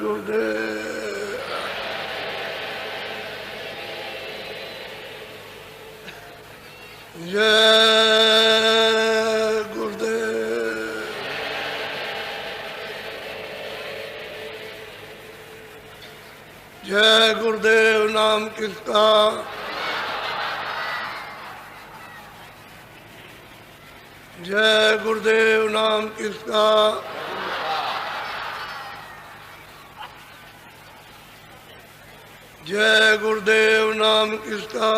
गुरुदेव। जय गुरुदेव। जय गुरुदेव नाम किसका? जय गुरुदेव नाम किसका? जय गुरुदेव नाम किसका?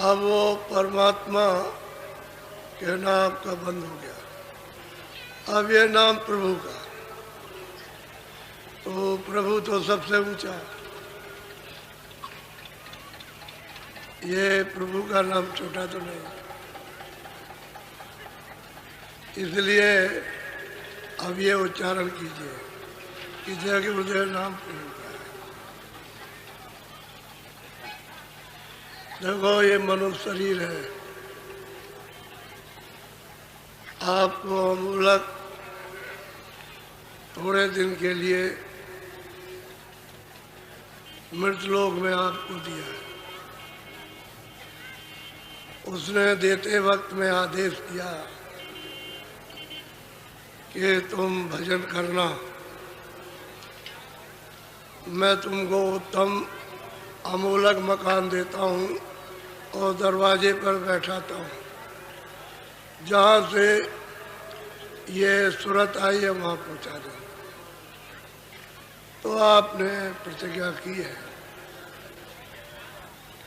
अब वो परमात्मा के नाम का बंद हो गया, अब ये नाम प्रभु का। तो प्रभु तो सबसे ऊंचा, ये प्रभु का नाम छोटा तो नहीं। इसलिए अब ये उच्चारण कीजिए कि जय गुरुदेव नाम प्रभु का है। देखो ये मनुष्य शरीर है, आपको अमूलक थोड़े दिन के लिए मृतलोक में आपको दिया है। उसने देते वक्त में आदेश किया कि तुम भजन करना, मैं तुमको उत्तम अमूलक मकान देता हूँ और दरवाजे पर बैठाता हूँ, जहाँ से ये सूरत आई है वहाँ पहुँचा दें। तो आपने प्रतिज्ञा की है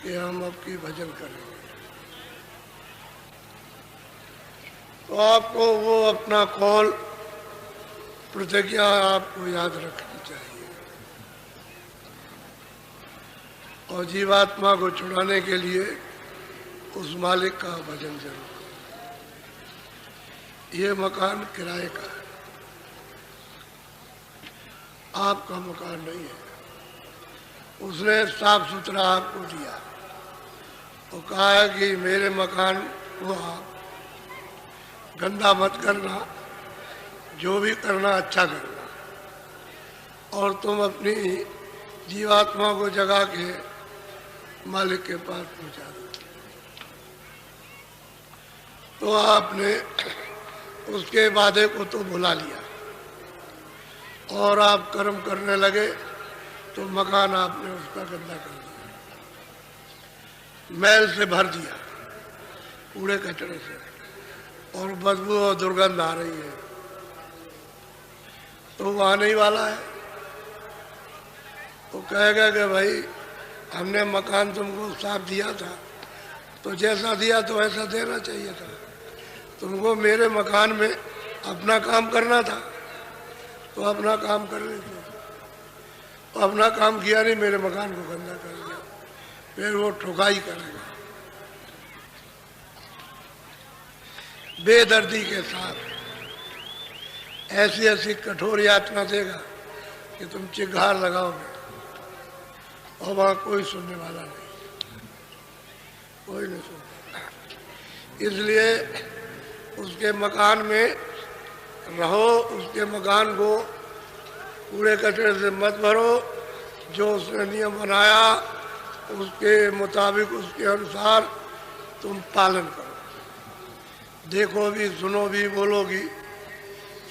कि हम आपकी भजन करेंगे। तो आपको वो अपना कौल प्रतिज्ञा आपको याद रखनी चाहिए और जीवात्मा को छुड़ाने के लिए उस मालिक का भजन जरूर। ये मकान किराए का है, आपका मकान नहीं है। उसने साफ सुथरा आपको दिया और कहा है कि मेरे मकान को आप गंदा मत करना, जो भी करना अच्छा करना, और तुम अपनी जीवात्मा को जगा के मालिक के पास पहुंचा दो। तो आपने उसके वादे को तो भुला लिया और आप कर्म करने लगे, तो मकान आपने उसका गंदा कर दिया, मैल से भर दिया, कूड़े कचरे से, और बदबू और दुर्गंध आ रही है। तो वो आने ही वाला है, वो कहेगा कि भाई हमने मकान तुमको साफ दिया था, तो जैसा दिया तो ऐसा देना चाहिए था। तुमको मेरे मकान में अपना काम करना था तो अपना काम कर लेते, तो अपना काम किया नहीं, मेरे मकान को गंदा कर दिया, फिर वो ठुकाई करेगा बेदर्दी के साथ। ऐसी ऐसी कठोर यातना देगा कि तुम चिघार लगाओगे और वहाँ कोई सुनने वाला नहीं, कोई नहीं सुनता। इसलिए उसके मकान में रहो, उसके मकान को कूड़े कचरे से मत भरो, जो उसने नियम बनाया उसके मुताबिक, उसके अनुसार तुम पालन करो। देखो भी, सुनो भी, बोलो भी,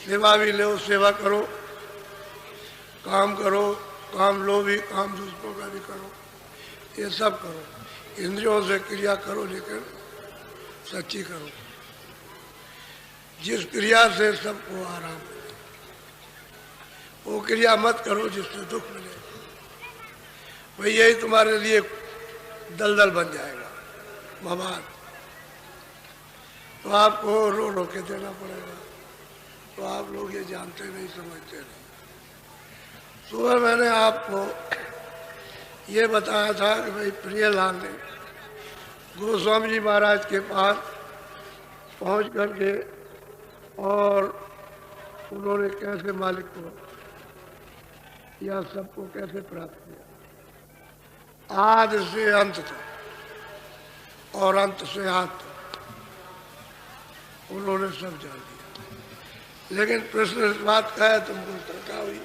सेवा भी लो, सेवा करो, काम करो, काम लो भी, काम दूसरों का भी करो, ये सब करो। इंद्रियों से क्रिया करो लेकिन सच्ची करो, जिस क्रिया से सबको आराम मिले। वो क्रिया मत करो जिससे दुख मिले, भाई यही तुम्हारे लिए दलदल बन जाएगा भगवान। तो आपको रो रो के देना पड़ेगा। तो आप लोग ये जानते नहीं, समझते नहीं। सुबह मैंने आपको ये बताया था कि भाई प्रियलाल ने गोस्वामी जी महाराज के पास पहुंच करके और उन्होंने कैसे मालिक को या सबको कैसे प्राप्त किया, आदि से अंत तक और अंत से आद तक उन्होंने सब जान लिया। लेकिन प्रश्न इस बात का है, तुमको शंका हुई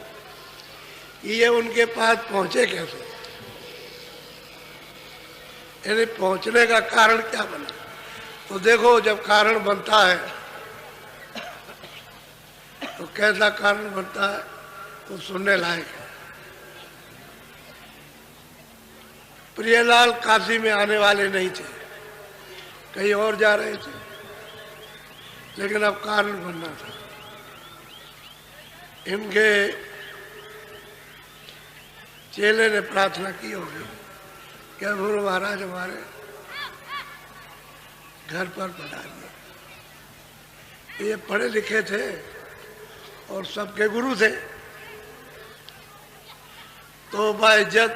कि ये उनके पास पहुंचे कैसे, यानी पहुंचने का कारण क्या बना। तो देखो, जब कारण बनता है तो कैसा कारण बनता है तो सुनने लायक है। प्रियलाल काशी में आने वाले नहीं थे, कहीं और जा रहे थे, लेकिन अब कारण बनना था। इनके चेले ने प्रार्थना की होगी कि गुरु महाराज हमारे घर पर पधारिए। ये पढ़े लिखे थे और सबके गुरु थे, तो बाइज्जत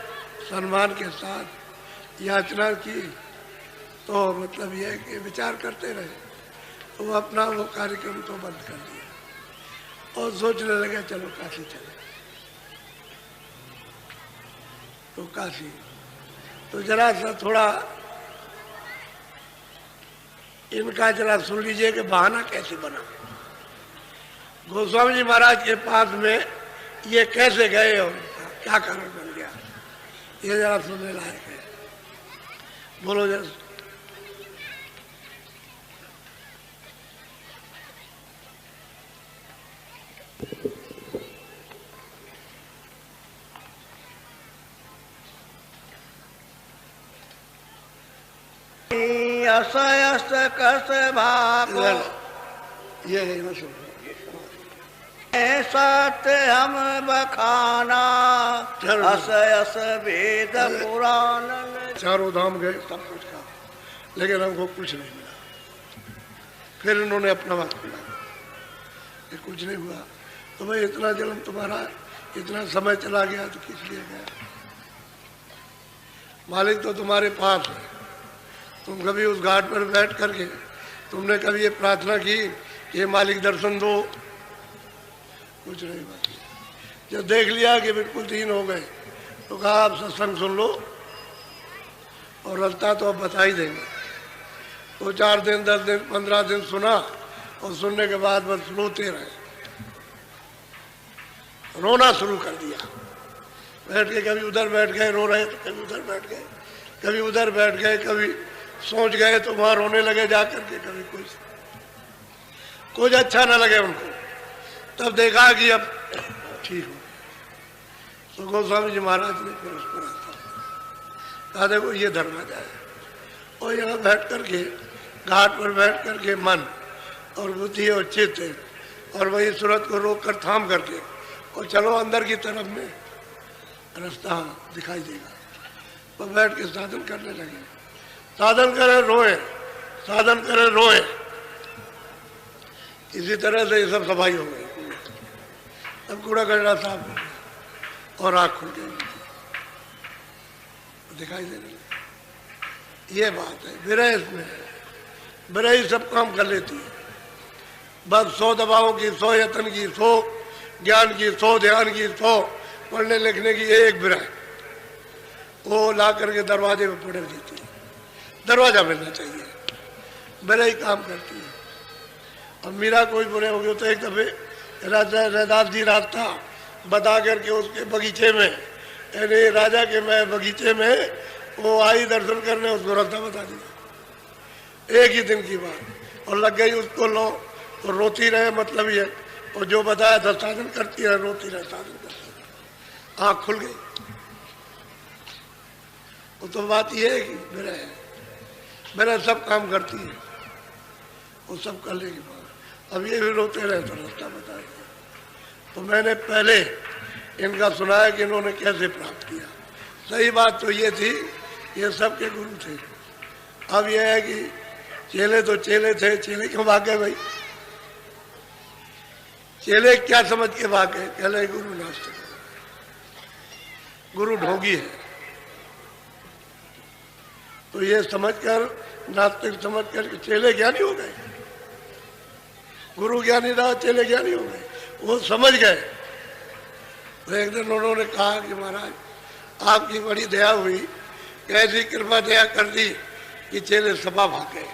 सम्मान के साथ याचना की। तो मतलब यह कि विचार करते रहे, तो वो अपना वो कार्यक्रम तो बंद कर दिया और सोचने लगे चलो काशी चले। तो काशी तो जरा सा थोड़ा इनका जरा सुन लीजिए कि बहाना कैसे बना। गोस्वामी जी महाराज के पास में ये कैसे गए और क्या कारण बन गया, ये जरा सुनने लायक है। बोलो जरा। असयस कस भाको ये है ना, सुन सत्य हम बखाना, असयस वेद पुराण। चारों धाम गए, सब कुछ कहा, लेकिन हमको कुछ नहीं मिला। फिर इन्होंने अपना बात किया कि कुछ नहीं हुआ। तो भाई इतना जन्म तुम्हारा, इतना समय चला गया तो किस लिए गया। मालिक तो तुम्हारे पास है। तुम कभी उस घाट पर बैठ करके तुमने कभी ये प्रार्थना की कि ये मालिक दर्शन दो, कुछ नहीं बात। जब देख लिया कि बिल्कुल 3 हो गए तो कहा आप सत्संग सुन लो और रास्ता तो अब बता ही देंगे। तो 4 दिन 10 दिन 15 दिन सुना और सुनने के बाद बस रोते रहे, रोना शुरू कर दिया। बैठ के कभी उधर बैठ गए रो रहे, तो कभी उधर बैठ गए, कभी उधर बैठ गए, कभी सोच गए तो वहां रोने लगे जा करके। कभी कुछ अच्छा ना लगे उनको, तब देखा कि अब ठीक हो। तो गोस्वामी जी महाराज ने फिर उस पर कहा देखो ये दरवाजा है, और यहाँ बैठ करके घाट पर बैठ करके मन और बुद्धि और चित्त और वही सूरत को रोक कर थाम करके और चलो अंदर की तरफ में रास्ता दिखाई देगा। तो बैठ के साधन करने लगे। साधन करे रोए, साधन करे रोए। इसी तरह से ये सब सफाई हो गई। तब कूड़ा कचरा साफ हो गया और आँख खुल गई, दिखाई देने लगी। ये बात है, विरह इसमें है। विरह ही सब काम कर लेती है। बस 100 दवाओं की, 100 यत्न की, 100 ज्ञान की, 100 ध्यान की, 100 पढ़ने लिखने की, एक विरह वो ला करके दरवाजे पे पड़क देती है। दरवाजा मिलना चाहिए, विरह ही काम करती है। अब मीरा कोई बुरे हो गए तो एक दफे राजा रैदास जी रास्ता बता करके उसके बगीचे में, यानी राजा के मैं बगीचे में वो आई दर्शन करने, उसको रास्ता बता दिया। एक ही दिन की बात, और लग गई उसको लो तो रोती रहे, मतलब ये, और जो बताया था साधन करती रहे, रोती रहे, साधन करती रहे, आँख खुल गई। वो तो बात ये है कि मेरा सब काम करती है, वो सब कर लेगी। अब ये भी रोते रहे तो रास्ता बता दिया। तो मैंने पहले इनका सुनाया कि इन्होंने कैसे प्राप्त किया। सही बात तो ये थी, ये सबके गुरु थे। अब यह है कि चेले तो चेले थे, चेले क्यों भाग गए भाई? चेले क्या समझ के भाग गए? कह रहे गुरु नास्तिक, गुरु ढोंगी है। तो ये समझकर, नास्तिक समझकर चेले ज्ञानी हो गए। गुरु ज्ञानी रहा, चेले ज्ञानी हो गए। वो समझ गए। तो एक दिन उन्होंने कहा कि महाराज आपकी बड़ी दया हुई, कैसी कृपा दया कर दी कि चेले सभा भाग गए।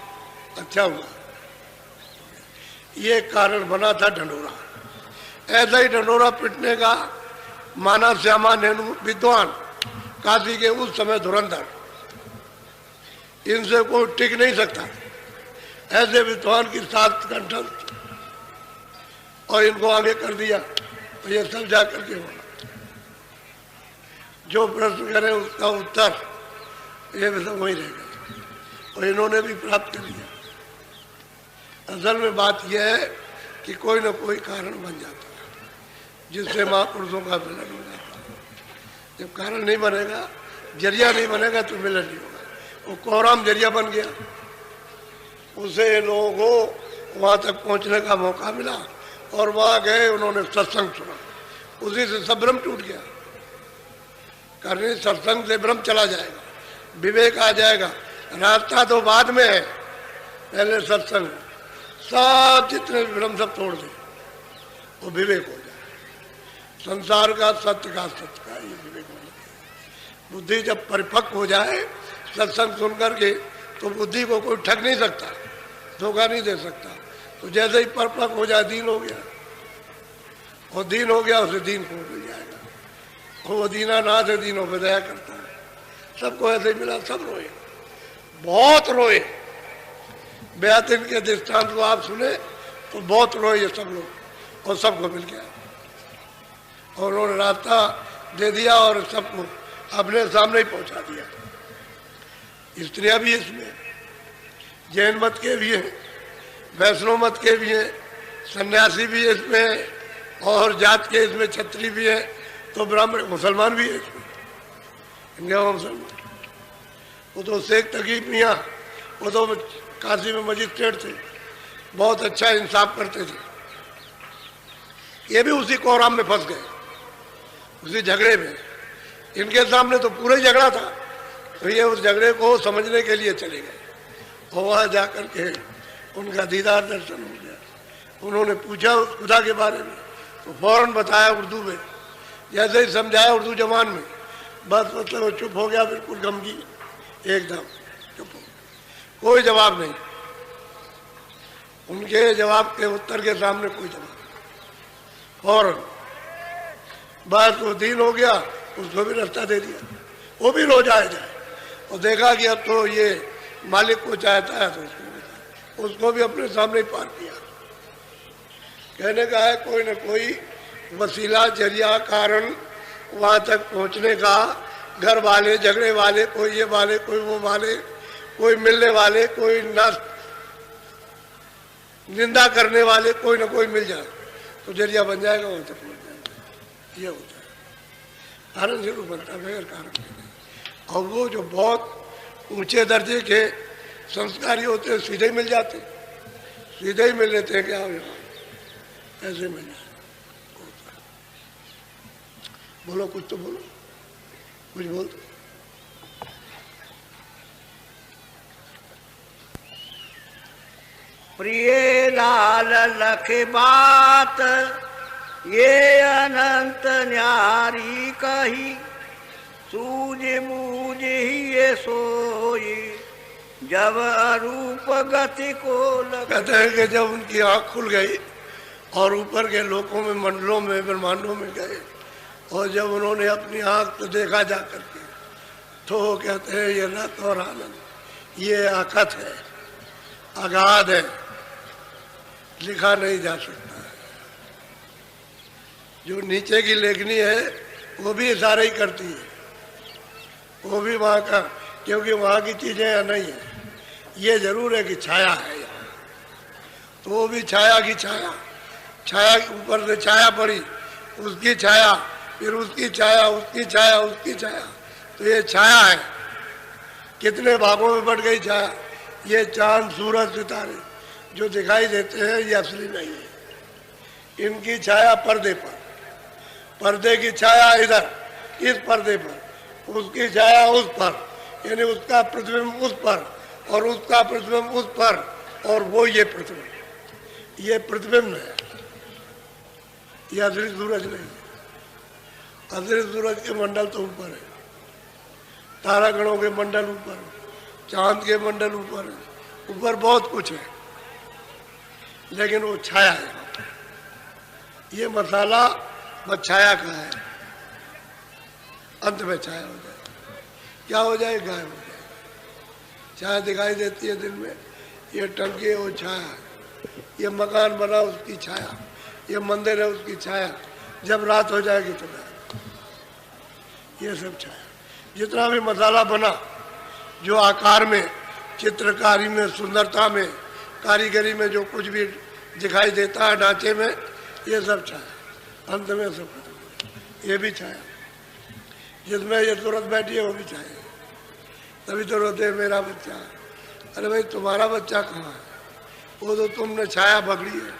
अच्छा हुआ। ये कारण बना था ढंढोरा। ऐसा ही ढंढोरा पिटने का माना श्यामा नेहरू विद्वान, काशी के उस समय धुरंधर, इनसे कोई टिक नहीं सकता। ऐसे विद्वान की साथ कंठस्थ और इनको आगे कर दिया तो ये सब जा करके बोला, जो प्रश्न करे उसका उत्तर ये भी सब वही रह गया और इन्होंने भी प्राप्त कर लिया। असल में बात यह है कि कोई ना कोई कारण बन जाता है जिससे महापुरुषों का मिलन हो जाता है। जब कारण नहीं बनेगा, जरिया नहीं बनेगा तो मिलन नहीं होगा। वो कोहराम जरिया बन गया, उसे लोगों को वहाँ तक पहुँचने का मौका मिला और वहाँ गए, उन्होंने सत्संग सुना, उसी से सब भ्रम टूट गया। करनी सत्संग से भ्रम चला जाएगा, विवेक आ जाएगा। रास्ता तो बाद में है, पहले सत्संग, सब जितने भ्रम सब तोड़ दे, वो विवेक हो जाए। संसार का सत्य ये विवेक हो जाए। बुद्धि जब परिपक्व हो जाए सत्संग सुन करके, तो बुद्धि को कोई ठग नहीं सकता, धोखा नहीं दे सकता। तो जैसे ही परिपक्व हो जाए, दीन हो गया, और दीन हो गया, उसे दीन को मिल जाएगा। वो दीनानाथ है, दीनों पे दया करता है। सबको ऐसे ही मिला, सब रोए, बहुत रोए। बेअतिन के दृष्टांत को आप सुने तो बहुत रोए ये सब लोग, और सबको मिल गया और उन्होंने रास्ता दे दिया और सबको अपने सामने ही पहुंचा दिया। स्त्रियां भी इसमें, जैन मत के भी हैं, वैष्णव मत के भी हैं, सन्यासी भी इसमें, और जात के इसमें क्षत्रिय भी है, तो ब्राह्मण मुसलमान भी है इसमें, मुसलमान। वो तो शेख तकीब मियाँ, वो तो काशी में मजिस्ट्रेट थे, बहुत अच्छा इंसाफ करते थे। ये भी उसी कोहराम में फंस गए, उसी झगड़े में। इनके सामने तो पूरा ही झगड़ा था, तो ये उस झगड़े को समझने के लिए चले गए और वहाँ जाकर के उनका दीदार दर्शन हो गया। उन्होंने पूछा खुदा के बारे में, तो फौरन बताया उर्दू में, जैसे ही समझाया उर्दू जबान में, बस मतलब वो चुप हो गया, बिल्कुल गमगी, एकदम चुप हो गया, कोई जवाब नहीं। उनके जवाब के उत्तर के सामने कोई जवाब नहीं, फौरन बस वो दीन हो गया, उसको भी रास्ता दे दिया। वो भी रो जाए और देखा कि अब तो ये मालिक को चाहता है, तो उसको भी अपने सामने ही पार किया। कहने का है कोई न कोई वसीला, जरिया, कारण वहाँ तक पहुँचने का। घर वाले, झगड़े वाले, कोई ये वाले, कोई वो वाले, कोई मिलने वाले, कोई निंदा करने वाले, कोई ना कोई मिल जाए तो जरिया बन जाएगा, वहाँ तक पहुँच जाएगा। ये होता है, कारण जरूर बनता है, बगैर कारण के नहीं। और वो जो बहुत ऊंचे दर्जे के संस्कारी होते हैं, सीधे ही मिल जाते, सीधे ही मिल लेते हैं, क्या ऐसे मिल जाए। बोलो कुछ तो बोलो, कुछ बोल दो। प्रिय लाल लख बात ये अनंत न्यारी कही, सूझ मूझ ही ये सोई जब अरूप गति को लग। कहते हैं कि जब उनकी आँख खुल गई और ऊपर के लोकों में, मंडलों में, ब्रह्मांडों में गए, और जब उन्होंने अपनी आँख तो देखा जा करके, तो कहते हैं ये रत और आनंद, ये अकथ है, अगाध है, लिखा नहीं जा सकता है। जो नीचे की लेखनी है वो भी इशारा ही करती है, वो भी वहाँ का, क्योंकि वहाँ की चीज़ें यहाँ नहीं है। ये जरूर है कि छाया है यहाँ, तो वो भी छाया की छाया, छाया के ऊपर से छाया पड़ी, उसकी छाया, फिर उसकी छाया, उसकी छाया, उसकी छाया, तो ये छाया है। कितने भागों में बढ़ गई छाया। ये चांद, सूरज, सितारे जो दिखाई देते हैं ये असली नहीं है। इनकी छाया पर्दे पर, पर्दे की छाया इधर इस पर्दे पर, उसकी छाया उस पर, यानी उसका प्रतिबिंब उस पर और उसका प्रतिबिंब उस पर, और वो ये प्रतिबिंब, ये प्रतिबिंब है, ये असली सूरज नहीं है। असली सूरज के मंडल तो ऊपर है, तारागणों के मंडल ऊपर है, चांद के मंडल ऊपर है, ऊपर बहुत कुछ है, लेकिन वो छाया है। ये मसाला बस छाया का है, अंत में छाया हो जाए, क्या हो जाए, गायब हो जाए। छाया दिखाई देती है दिन में, ये टंकी है वो छाया, ये मकान बना उसकी छाया, ये मंदिर है उसकी छाया, जब रात हो जाएगी तो गायब। ये सब छाया। जितना भी मसाला बना, जो आकार में, चित्रकारी में, सुंदरता में, कारीगरी में जो कुछ भी दिखाई देता है ढांचे में, ये सब छाया, अंत में सब खत्म। ये भी छाया, जिसमें ये तुरंत बैठी है वो भी छाया। तभी तो रोते मेरा बच्चा। अरे भाई तुम्हारा बच्चा कहाँ है? वो तो तुमने छाया पकड़ी है।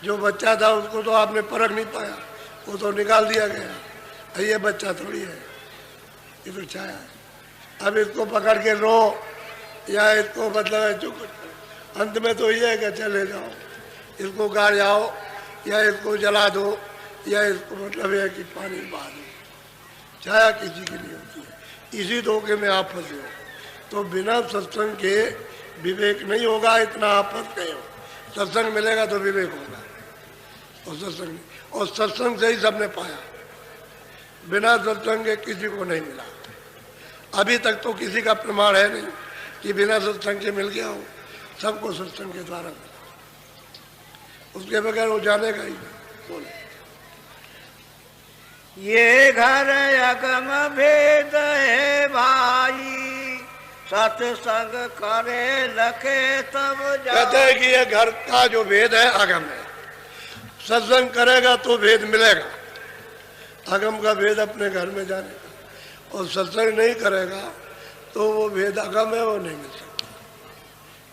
जो बच्चा था उसको तो आपने परख नहीं पाया, वो तो निकाल दिया गया। ये बच्चा थोड़ी है, ये तो छाया है। अब इसको पकड़ के रो या इसको मतलब चुप, अंत में तो ये है कि चले जाओ, इसको गाड़ जाओ या इसको जला दो या इसको मतलब है कि पानी बहा दो। छाया किसी की नहीं होती है। इसी धोखे में आप फंसे हो। तो बिना सत्संग के विवेक नहीं होगा, इतना आप फंस गए हो। सत्संग मिलेगा तो विवेक होगा, और सत्संग नहीं, और सत्संग से ही सबने पाया। बिना सत्संग के किसी को नहीं मिला। अभी तक तो किसी का प्रमाण है नहीं कि बिना सत्संग के मिल गया हो। सबको सत्संग के द्वारा मिला, उसके बगैर वो जानेगा ही नहीं। बोले ये घर अगम भेद है भाई, सत्संग करे लखे तब कहते हैं कि ये घर का जो भेद है अगम है। सत्संग करेगा तो भेद मिलेगा। अगम का भेद अपने घर में जानेगा, और सत्संग नहीं करेगा तो वो भेद अगम है, वो नहीं मिल सकता,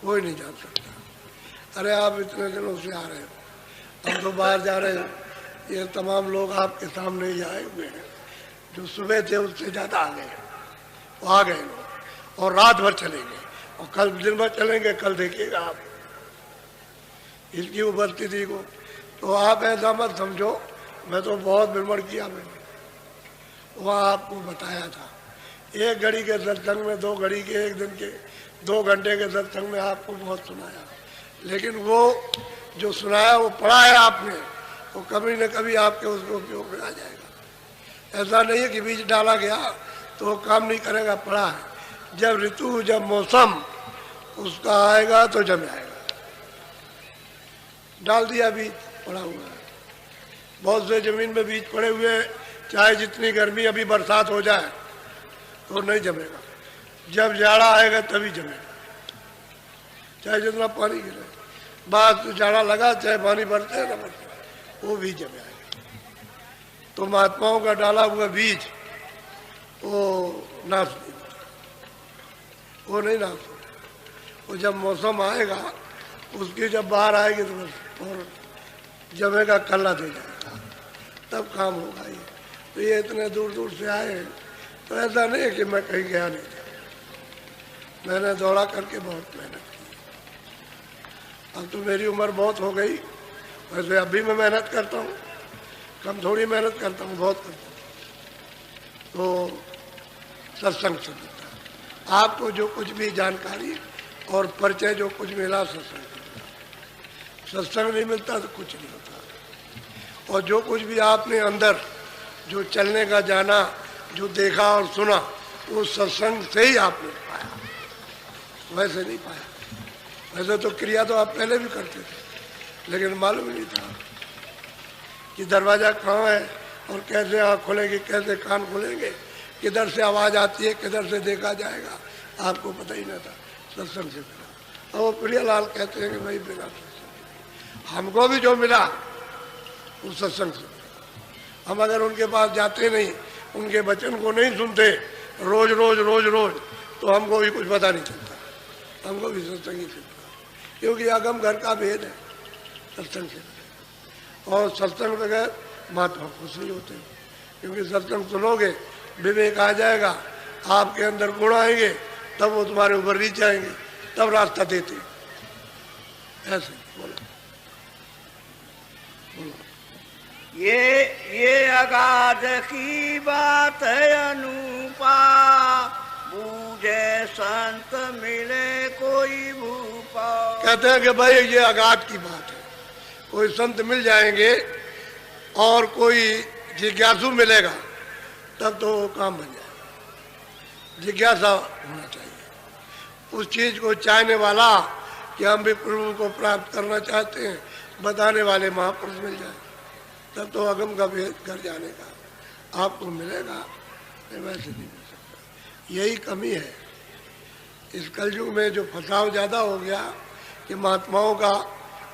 कोई नहीं जान सकता। अरे आप इतने दिनों से आ रहे हो, हम तो बाहर जा रहे हो, ये तमाम लोग आपके सामने ही आए हुए हैं। जो सुबह थे उससे ज़्यादा आ गए, वो आ गए लोग, और रात भर चलेंगे, और कल दिन भर चलेंगे। कल देखिएगा आप इसकी उपस्थिति को। तो आप ऐसा मत समझो, मैं तो बहुत भ्रमण किया मैंने, वहाँ आपको बताया था। एक घड़ी के सत्संग में, 2 घड़ी के, एक दिन के 2 घंटे के सत्संग में आपको बहुत सुनाया, लेकिन वो जो सुनाया वो पढ़ा है आपने, वो कभी न कभी आपके उसको उपयोग में आ जाएगा। ऐसा नहीं है कि बीज डाला गया तो वो काम नहीं करेगा, पढ़ा है। जब ऋतु, जब मौसम उसका आएगा तो जम जाएगा। डाल दिया बीज, पड़ा हुआ है। बहुत से जमीन में बीज पड़े हुए, चाहे जितनी गर्मी, अभी बरसात हो जाए तो नहीं जमेगा। जब जाड़ा आएगा तभी जमेगा, चाहे जितना पानी गिरे। बाद जाड़ा लगा, चाहे पानी बरसे ना बरसे, वो भी जम जाएगा। तो महात्माओं का डाला हुआ बीज वो नाश नहीं होता, वो नहीं नाश होता। वो जब मौसम आएगा, उसकी जब बाहर आएगी तो बस और जमेगा, कल्ला दे जाएगा, तब काम होगा। ये तो ये इतने दूर दूर से आए हैं, तो ऐसा नहीं है कि मैं कहीं गया नहीं था। मैंने दौड़ा करके बहुत मेहनत की। अब तो मेरी उम्र बहुत हो गई, वैसे अभी मैं मेहनत करता हूँ, कम थोड़ी मेहनत करता हूँ, बहुत करता हूँ। तो सत्संग से मिलता है आपको जो कुछ भी जानकारी और परिचय जो कुछ मिला, सत्संग से मिला। सत्संग नहीं मिलता तो कुछ नहीं होता। और जो कुछ भी आपने अंदर जो चलने का जाना, जो देखा और सुना, वो सत्संग से ही आपने पाया, वैसे नहीं पाया। वैसे तो क्रिया तो आप पहले भी करते थे, लेकिन मालूम नहीं था कि दरवाज़ा कहाँ है और कैसे आँख खुलेगी, कैसे कान खुलेंगे, किधर से आवाज़ आती है, किधर से देखा जाएगा, आपको पता ही नहीं था। सत्संग से मिला। और वो प्रियालाल कहते हैं कि भाई बिना सत्संग हमको भी जो मिला वो सत्संग से मिला। हम अगर उनके पास जाते नहीं, उनके वचन को नहीं सुनते रोज रोज रोज रोज, तो हमको भी कुछ पता नहीं चलता। हमको भी सत्संग ही चलता, क्योंकि आगम घर का भेद है सत्संग से। और सत्संग बगैर महात्मा खुश नहीं होते, क्योंकि सत्संग सुनोगे, विवेक आ जाएगा, आपके अंदर गुण आएंगे, तब वो तुम्हारे ऊपर रीच आएंगे, तब रास्ता देते। ऐसे बोलो बोलो। ये अगाध की बात है अनूपा, बूझे संत मिले कोई भूपा। कहते हैं कि भाई ये अगाध की बात है, कोई संत मिल जाएंगे और कोई जिज्ञासु मिलेगा तब तो वो काम बन जाएगा। जिज्ञासा होना चाहिए, उस चीज को चाहने वाला कि हम भी प्रभु को प्राप्त करना चाहते हैं, बताने वाले महापुरुष मिल जाए, तब तो अगम का भेद कर जाने का आपको मिलेगा, वैसे नहीं मिल सकता। यही कमी है इस कलयुग में, जो फसाव ज़्यादा हो गया कि महात्माओं का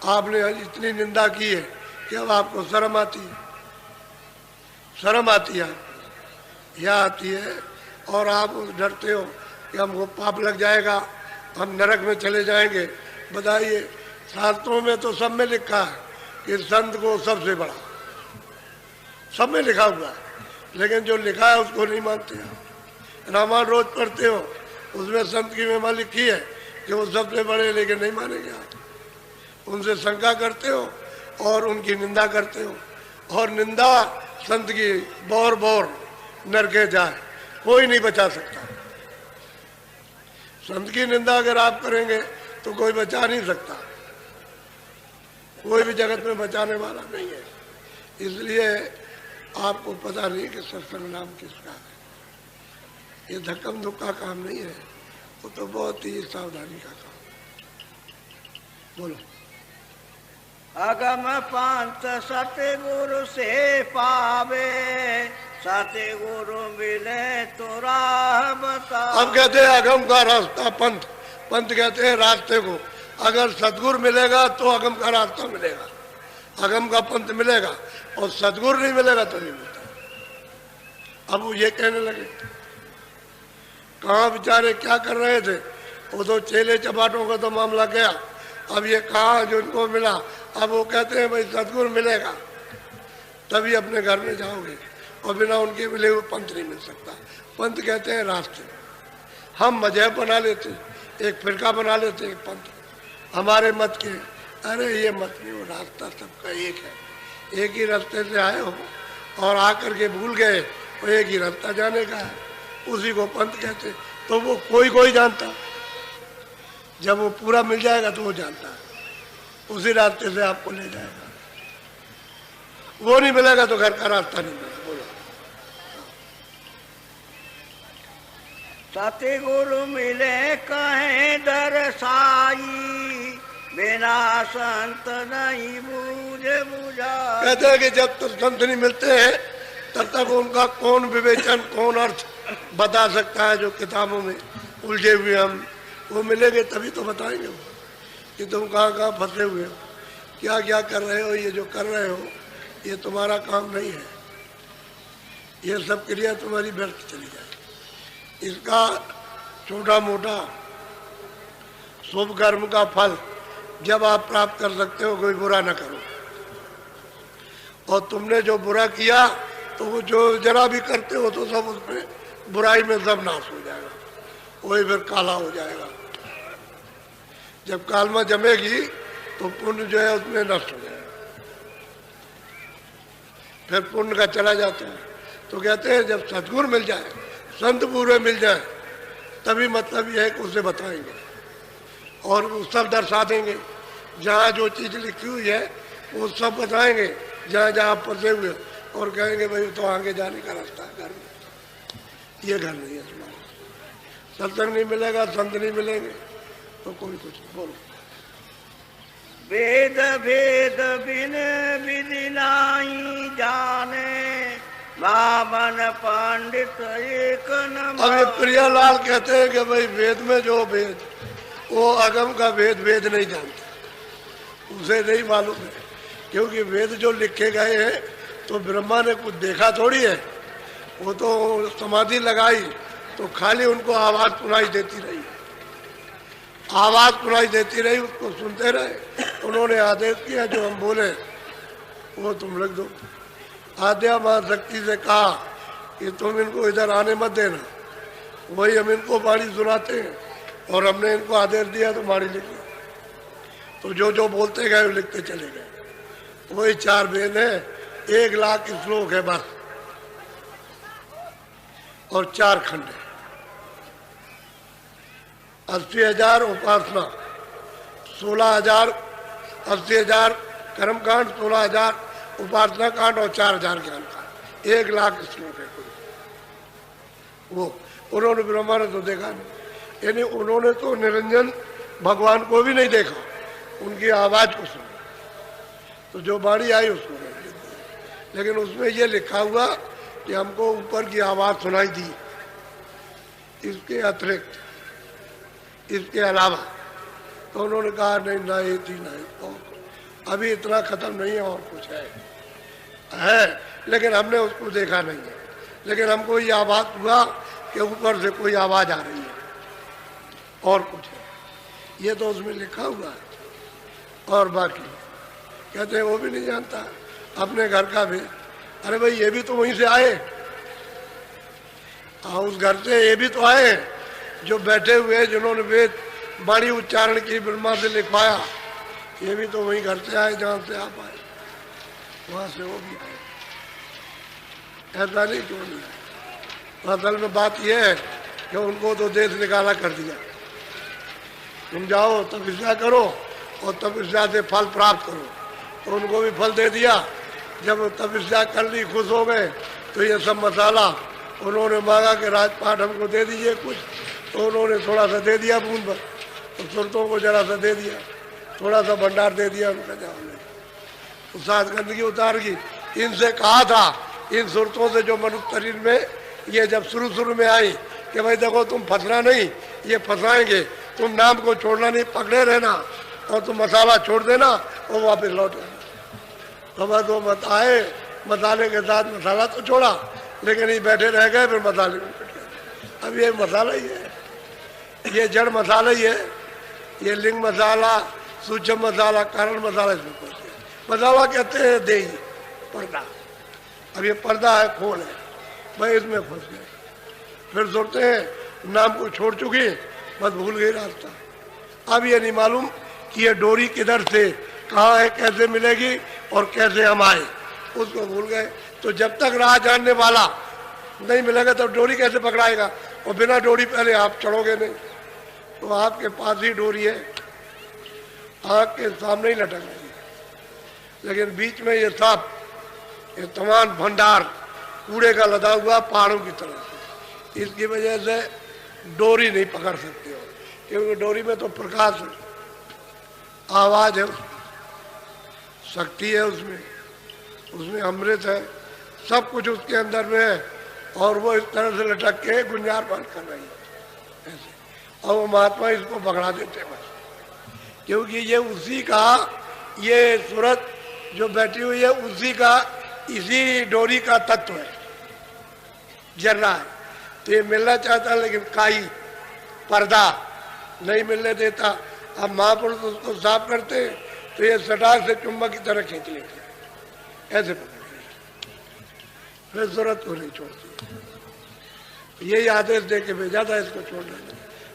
आपने इतनी निंदा की है कि अब आपको शर्म आती है, शर्म आती है, यह आती है, और आप डरते हो कि हमको पाप लग जाएगा, हम नरक में चले जाएंगे। बताइए, शास्त्रों में तो सब में लिखा है कि संत को सबसे बड़ा, सब में लिखा हुआ है, लेकिन जो लिखा है उसको नहीं मानते हो। रामायण रोज पढ़ते हो, उसमें संत की महिमा लिखी है कि वो सबसे बड़े, लेकिन नहीं मानेंगे आप। उनसे शंका करते हो और उनकी निंदा करते हो, और निंदा संत की बौर बौर नरके जाए, कोई नहीं बचा सकता। संत की निंदा अगर आप करेंगे तो कोई बचा नहीं सकता, कोई भी जगत में बचाने वाला नहीं है। इसलिए आपको पता नहीं कि सत्संग नाम किसका है। ये धक्कम धुक्का काम नहीं है, वो तो बहुत ही सावधानी का काम। बोलो। अगम पंथ सतगुरु से पावे, सतगुरु मिले तो राह बता। अब कहते हैं अगम का रास्ता पंथ, पंथ कहते हैं रास्ते को। अगर सतगुरु मिलेगा तो अगम का रास्ता मिलेगा, अगम का पंथ मिलेगा, और सतगुरु नहीं मिलेगा तो नहीं मिलता। अब वो ये कहने लगे, कहाँ बेचारे क्या कर रहे थे, वो तो चेले चपाटों का तो मामला गया। अब ये कहाँ जो उनको मिला, अब वो कहते हैं भाई सतगुरु मिलेगा तभी अपने घर में जाओगे, और बिना उनके मिले हुए पंथ नहीं मिल सकता। पंथ कहते हैं रास्ते। हम मजहब बना लेते, एक फिरका बना लेते, एक पंथ हमारे मत के। अरे ये मत नहीं, वो रास्ता सबका एक है। एक ही रास्ते से आए हो और आकर के भूल गए, वो एक ही रास्ता जाने का है, उसी को पंथ कहते। तो वो कोई कोई जानता, जब वो पूरा मिल जाएगा तो वो जानता है, उसी रास्ते से आपको ले जाएगा। वो नहीं मिलेगा तो घर का रास्ता नहीं मिलेगा। बोलो। सतगुरु मिले कहें दरसाई, बिना संत नहीं बूझे बुझा। कहते हैं कि जब तक संत नहीं मिलते हैं तब तक उनका कौन विवेचन, कौन अर्थ बता सकता है जो किताबों में उलझे हुए हम। वो मिलेंगे तभी तो बताएंगे वो कि तुम कहाँ कहाँ फंसे हुए हो, क्या क्या कर रहे हो। ये जो कर रहे हो ये तुम्हारा काम नहीं है, ये सब क्रिया तुम्हारी व्यर्थ चली जाए। इसका छोटा मोटा शुभ कर्म का फल जब आप प्राप्त कर सकते हो, कोई बुरा ना करो। और तुमने जो बुरा किया तो वो जो जरा भी करते हो तो सब उसमें बुराई में सब नाश हो जाएगा, वही फिर काला हो जाएगा। जब कालमा जमेगी तो पुण्य जो है उसमें नष्ट हो जाएगा, फिर पुण्य का चला जाता है। तो कहते हैं जब सतगुरु मिल जाए, संत पूरे मिल जाए, तभी मतलब यह है कि उसे बताएंगे और वो सब दर्शा देंगे। जहाँ जो चीज़ लिखी हुई है वो सब बताएंगे, जहाँ जहाँ फंसे हुए, और कहेंगे भाई तो आगे जाने का रास्ता है, घर में ये घर नहीं है तुम्हारा। सत्संग नहीं मिलेगा, संत नहीं मिलेंगे तो कोई कुछ नहीं। बोलो। वेद भेद बिन विधि नाही जाने, बामन पंडित एक न। अब ये प्रियालाल कहते हैं कि भाई वेद में जो वेद, वो अगम का वेद वेद नहीं जानता, उसे नहीं मालूम है। क्योंकि वेद जो लिखे गए हैं तो ब्रह्मा ने कुछ देखा थोड़ी है, वो तो समाधि लगाई तो खाली उनको आवाज सुनाई देती रही, आवाज सुनाई देती रही, उसको सुनते रहे। उन्होंने आदेश किया जो हम बोले वो तुम लिख दो। आद्या मां शक्ति से कहा कि तुम इनको इधर आने मत देना, वही हम इनको बाणी सुनाते हैं, और हमने इनको आदेश दिया तो बाणी लिख दी। तो जो जो बोलते गए वो लिखते चले गए। वही 4 वेद है, 1 लाख श्लोक है बस, और 4 खंड है। 80,000 उपासना, 16,000, 80,000 कर्मकांड, 16,000 उपासना कांड और 4000 ज्ञान कांड, 1 लाख श्लोक है कुल। वो उन्होंने ब्रह्मानंद तो देखा नहीं, यानी उन्होंने तो निरंजन भगवान को भी नहीं देखा, उनकी आवाज को सुना, तो जो वाणी आई उसको नहीं दी। लेकिन उसमें ये लिखा हुआ कि हमको ऊपर की आवाज सुनाई दी, इसके अतिरिक्त, इसके अलावा। तो उन्होंने कहा नहीं ना ये थी ना और अभी इतना खत्म नहीं है, और कुछ है लेकिन हमने उसको देखा नहीं है। लेकिन हमको ये आवाज हुआ कि ऊपर से कोई आवाज आ रही है और कुछ है, ये तो उसमें लिखा हुआ है। और बाकी कहते हैं वो भी नहीं जानता अपने घर का भी। अरे भाई ये भी तो वहीं से आए, उस घर से ये भी तो आए जो बैठे हुए, जिन्होंने वेद वाणी उच्चारण की, ब्रह्मा से लिखवाया, ये भी तो वहीं घर से आए जहाँ से आप आए, वहां से वो भी आए। ऐसा नहीं क्यों नहीं आए? असल में बात यह है कि उनको तो देश निकाला कर दिया, तुम जाओ तपस्या करो और तपस्या से फल प्राप्त करो, तो उनको भी फल दे दिया। जब तपस्या कर ली, खुश हो गए, तो ये सब मसाला उन्होंने मांगा कि राजपाट हमको दे दीजिए कुछ, तो उन्होंने थोड़ा सा दे दिया बूंद भर, तो सुरतों को जरा सा दे दिया, थोड़ा सा भंडार दे दिया, उनका जाओ ले तो साथ गंदगी उतार की। इनसे कहा था, इन सुरतों से जो मनुष्य शरीर में ये जब शुरू में आई कि भाई देखो तुम फंसना नहीं, ये फंसाएंगे, तुम नाम को छोड़ना नहीं, पकड़े रहना, और तुम मसाला छोड़ देना और वापस लौट आना। तो बस वो मत आए, मसाले के साथ मसाला तो छोड़ा, लेकिन ये बैठे रह गए, फिर मसाले में कट गए। अब ये मसाला ही है, ये जड़ मसाला ही है, ये लिंग मसाला, सूक्ष्म मसाला, कारण मसाला, इसमें फंस गया। मसाला कहते हैं देही, पर्दा। अब ये पर्दा है, खोल है, भाई इसमें फंस गए। फिर सोचते हैं नाम को छोड़ चुकी, बस भूल गई रास्ता। अब ये नहीं मालूम कि ये डोरी किधर से कहाँ है, कैसे मिलेगी और कैसे हम आए, उसको भूल गए। तो जब तक राह जानने वाला नहीं मिलेगा तब डोरी कैसे पकड़ाएगा, और बिना डोरी पहले आप चढ़ोगे नहीं। तो आपके पास ही डोरी है, आँख के सामने ही लटक रही है, लेकिन बीच में ये सांप, ये तमाम भंडार कूड़े का लदा हुआ पहाड़ों की तरह से, इसकी वजह से डोरी नहीं पकड़ सकते हो, क्योंकि डोरी में तो प्रकाश है, आवाज है, उसमें शक्ति है, उसमें अमृत है, सब कुछ उसके अंदर में है, और वो इस तरह से लटक के गुंजार बंद कर रही है ऐसे, और वो महात्मा इसको पकड़ा देते हैं बस, क्योंकि ये उसी का, ये सूरत जो बैठी हुई है उसी का, इसी डोरी का तत्व है, जल रहा है। तो ये मिलना चाहता है, लेकिन काई पर्दा नहीं मिलने देता। अब महापुरुष उसको साफ करते हैं, तो ये सटाक से चुंबक की तरह खींच लेते, ऐसे पकड़ लेते, फिर जरूरत को नहीं छोड़ती। यही आदेश दे के भेजा था इसको छोड़ देना,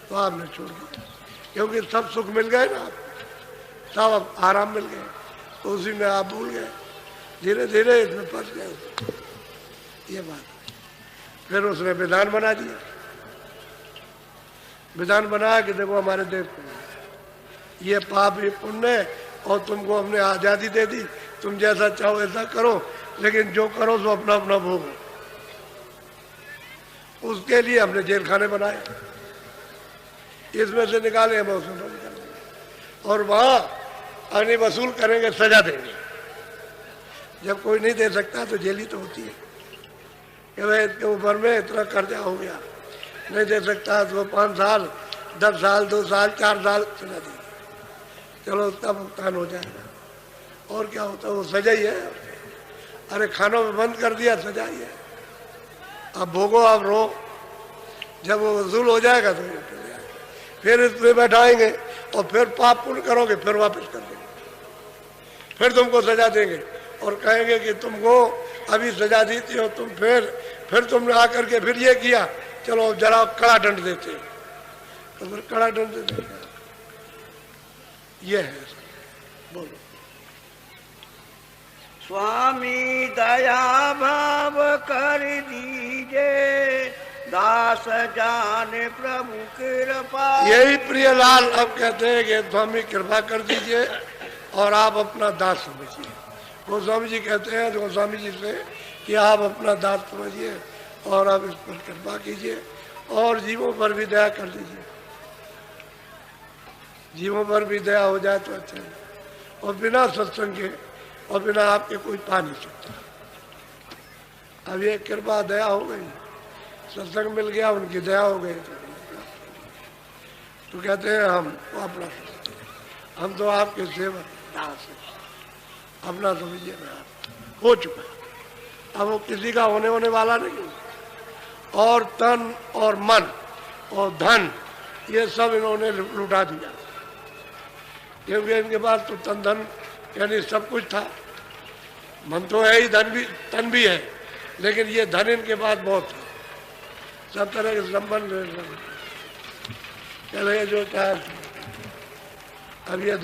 तो आपने छोड़ दिया, क्योंकि सब सुख मिल गए ना, सब अब आराम मिल गए, तो उसी में आप भूल गए, धीरे धीरे इसमें फंस गए। ये बात, फिर उसने विधान बना दिया, विधान बनाया कि देखो हमारे देश को ये पाप ये पुण्य, और तुमको हमने आज़ादी दे दी, तुम जैसा चाहो ऐसा करो, लेकिन जो करो सो अपना अपना भोगो। उसके लिए हमने जेल खाने बनाए, इसमें से निकाले हम उसमें बंद कर देंगे, और वहाँ अग्नि वसूल करेंगे, सजा देंगे। जब कोई नहीं दे सकता तो जेल ही तो होती है कि भाई इसके ऊपर में इतना कर्जा हो गया, नहीं दे सकता तो 5 साल, 10 साल, 2 साल, 4 साल सजा देंगे, चलो उसका भुगतान हो जाएगा। और क्या होता है, वो सजा ही है। अरे खानों में बंद कर दिया, सजा ही है, अब भोगो, अब रो, जब वो वसूल हो जाएगा तो ये फिर इसमें बैठाएंगे, और फिर पाप पुण्य करोगे, फिर वापस कर देंगे, फिर तुमको सजा देंगे, और कहेंगे कि तुमको अभी सजा दी थी और तुम फिर तुमने आकर के फिर ये किया, चलो जरा कड़ा दंड देते, तो फिर कड़ा दंड देते। ये है, बोलो। स्वामी दया भाव कर दीजिए, दास जान प्रभु कृपा। यही प्रियलाल अब कहते हैं कि स्वामी कृपा कर दीजिए और आप अपना दास समझिए। गोस्वामी जी कहते हैं गोस्वामी जी से कि आप अपना दांत समझिए और आप इस पर कृपा कीजिए और जीवों पर भी दया कर दीजिए। जीवों पर भी दया हो जाए तो अच्छा है। और बिना सत्संग के और बिना आपके कोई पा नहीं सकता। अब ये कृपा दया हो गई, सत्संग मिल गया, उनकी दया हो गई तो कहते हैं हम अपना समझते हैं, हम तो आपके सेवक दास हैं, अपना समझिए ना, आप हो चुका। अब वो किसी का होने वाला नहीं। और तन और मन और धन ये सब इन्होंने लुटा दिया, क्योंकि इनके पास तो तन यानी सब कुछ था। मन तो है ही, तन भी है, लेकिन ये धन इनके पास बहुत था। सब तरह के संबंध चले जो चाहे। अब ये